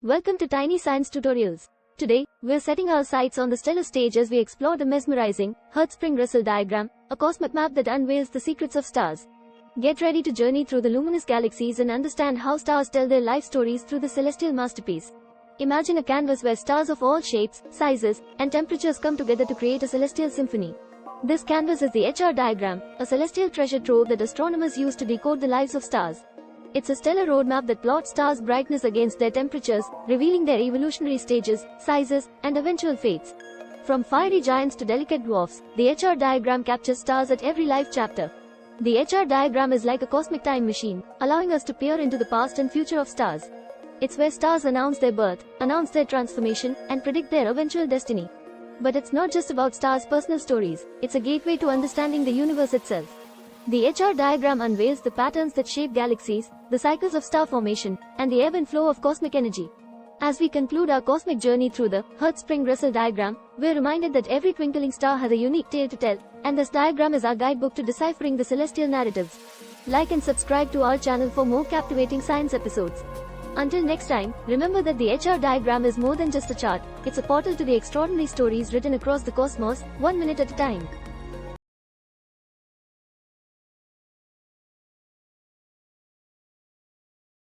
Welcome to Tiny Science Tutorials. Today, we're setting our sights on the stellar stage as we explore the mesmerizing Hertzsprung-Russell Diagram, a cosmic map that unveils the secrets of stars. Get ready to journey through the luminous galaxies and understand how stars tell their life stories through the celestial masterpiece. Imagine a canvas where stars of all shapes, sizes, and temperatures come together to create a celestial symphony. This canvas is the HR diagram, a celestial treasure trove that astronomers use to decode the lives of stars. It's a stellar roadmap that plots stars' brightness against their temperatures, revealing their evolutionary stages, sizes, and eventual fates. From fiery giants to delicate dwarfs, the HR diagram captures stars at every life chapter. The HR diagram is like a cosmic time machine, allowing us to peer into the past and future of stars. It's where stars announce their birth, announce their transformation, and predict their eventual destiny. But it's not just about stars' personal stories, it's a gateway to understanding the universe itself. The HR diagram unveils the patterns that shape galaxies, the cycles of star formation, and the ebb and flow of cosmic energy. As we conclude our cosmic journey through the Hertzsprung-Russell Diagram, we're reminded that every twinkling star has a unique tale to tell, and this diagram is our guidebook to deciphering the celestial narratives. Like and subscribe to our channel for more captivating science episodes. Until next time, remember that the HR diagram is more than just a chart, it's a portal to the extraordinary stories written across the cosmos, 1 minute at a time.